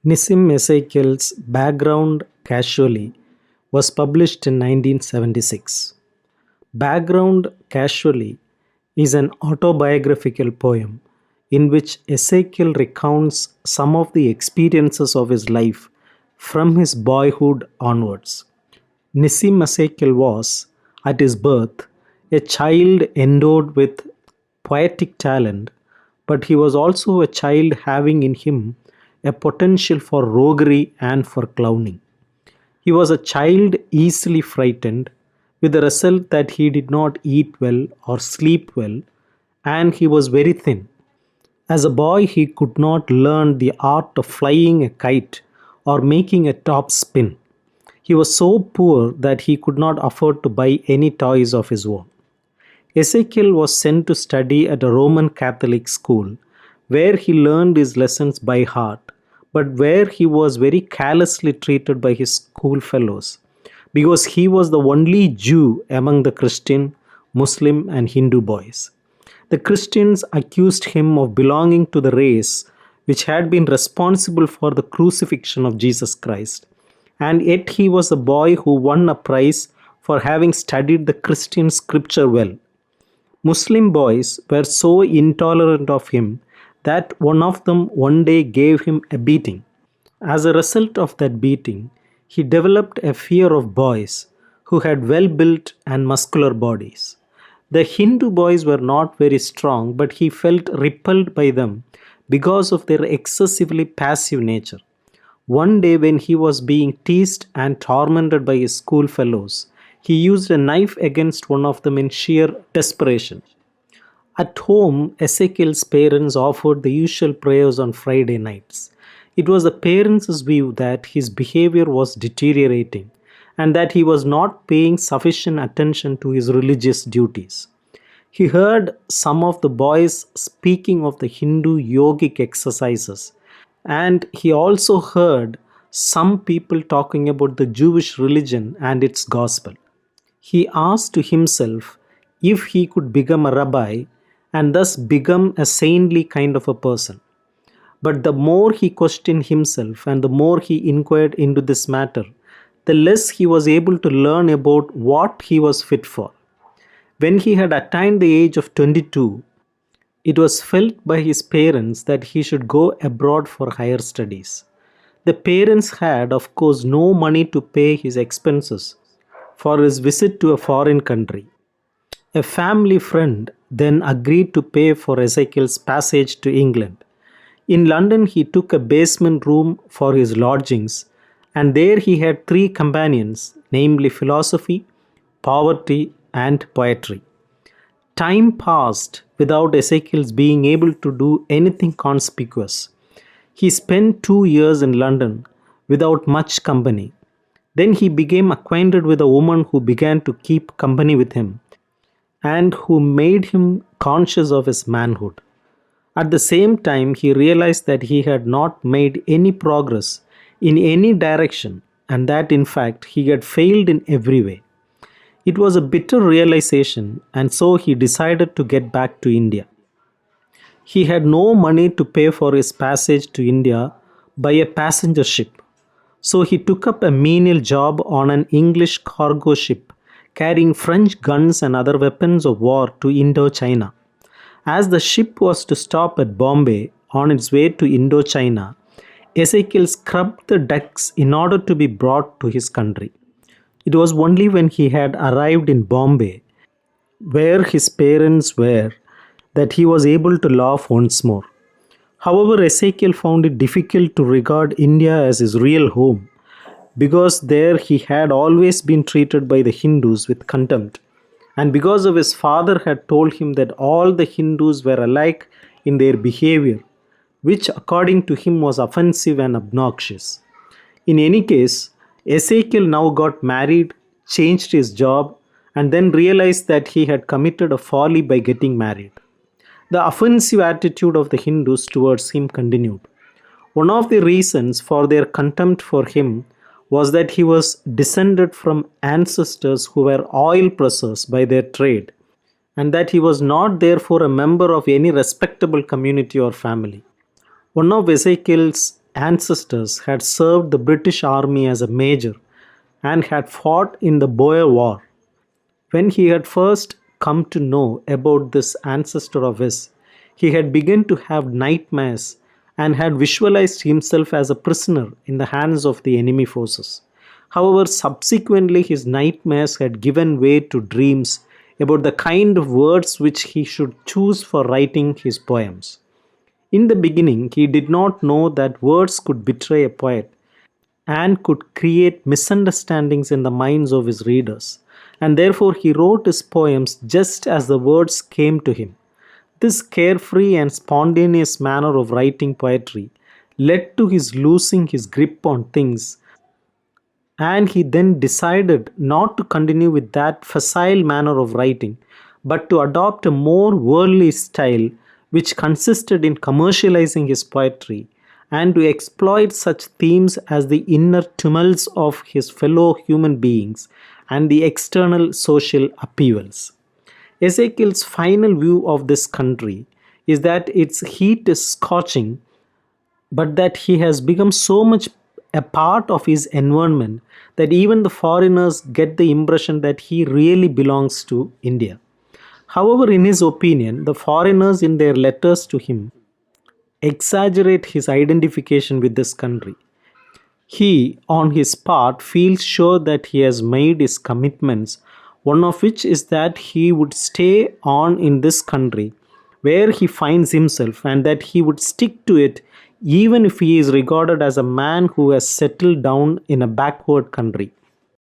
Nissim Ezekiel's Background Casually was published in 1976. Background Casually is an autobiographical poem in which Ezekiel recounts some of the experiences of his life from his boyhood onwards. Nissim Ezekiel was, at his birth, a child endowed with poetic talent, but he was also a child having in him a potential for roguery and for clowning. He was a child easily frightened, with the result that he did not eat well or sleep well, and he was very thin. As a boy, he could not learn the art of flying a kite or making a top spin. He was so poor that he could not afford to buy any toys of his own. Ezekiel was sent to study at a Roman Catholic school where he learned his lessons by heart, but where he was very carelessly treated by his schoolfellows because he was the only Jew among the Christian, Muslim, and Hindu boys. The Christians accused him of belonging to the race which had been responsible for the crucifixion of Jesus Christ, and yet he was a boy who won a prize for having studied the Christian scripture well. Muslim boys were so intolerant of him that one of them one day gave him a beating. As a result of that beating, he developed a fear of boys who had well built and muscular bodies. The Hindu boys were not very strong, but he felt repelled by them because of their excessively passive nature. One day, when he was being teased and tormented by his schoolfellows, he used a knife against one of them in sheer desperation. At home, Ezekiel's parents offered the usual prayers on Friday nights. It was the parents' view that his behavior was deteriorating and that he was not paying sufficient attention to his religious duties. He heard some of the boys speaking of the Hindu yogic exercises, and he also heard some people talking about the Jewish religion and its gospel. He asked to himself if he could become a rabbi and thus become a saintly kind of a person. But the more he questioned himself and the more he inquired into this matter, the less he was able to learn about what he was fit for. When he had attained the age of 22, it was felt by his parents that he should go abroad for higher studies. The parents had, of course, no money to pay his expenses for his visit to a foreign country. A family friend then agreed to pay for Ezekiel's passage to England. In London, he took a basement room for his lodgings, and there he had three companions, namely philosophy, poverty, and poetry. Time passed without Ezekiel's being able to do anything conspicuous. He spent 2 years in London without much company. Then he became acquainted with a woman who began to keep company with him and who made him conscious of his manhood. At the same time, he realized that he had not made any progress in any direction and that in fact he had failed in every way. It was a bitter realization, and so he decided to get back to India. He had no money to pay for his passage to India by a passenger ship, so he took up a menial job on an English cargo ship carrying French guns and other weapons of war to Indochina. As the ship was to stop at Bombay on its way to Indochina, Ezekiel scrubbed the decks in order to be brought to his country. It was only when he had arrived in Bombay, where his parents were, that he was able to laugh once more. However, Ezekiel found it difficult to regard India as his real home because there he had always been treated by the Hindus with contempt, and because of his father had told him that all the Hindus were alike in their behavior, which according to him was offensive and obnoxious. In any case, Ezekiel now got married, changed his job, and then realized that he had committed a folly by getting married. The offensive attitude of the Hindus towards him continued. One of the reasons for their contempt for him was that he was descended from ancestors who were oil pressers by their trade, and that he was not therefore a member of any respectable community or family. One of Ezekiel's ancestors had served the British Army as a major and had fought in the Boer War. When he had first come to know about this ancestor of his, he had begun to have nightmares and had visualized himself as a prisoner in the hands of the enemy forces. However, subsequently his nightmares had given way to dreams about the kind of words which he should choose for writing his poems. In the beginning, he did not know that words could betray a poet and could create misunderstandings in the minds of his readers, and therefore he wrote his poems just as the words came to him. This carefree and spontaneous manner of writing poetry led to his losing his grip on things, and he then decided not to continue with that facile manner of writing, but to adopt a more worldly style which consisted in commercializing his poetry and to exploit such themes as the inner tumults of his fellow human beings and the external social upheavals. Ezekiel's final view of this country is that its heat is scorching, but that he has become so much a part of his environment that even the foreigners get the impression that he really belongs to India. However, in his opinion, the foreigners in their letters to him exaggerate his identification with this country. He, on his part, feels sure that he has made his commitments, one of which is that he would stay on in this country where he finds himself and that he would stick to it even if he is regarded as a man who has settled down in a backward country.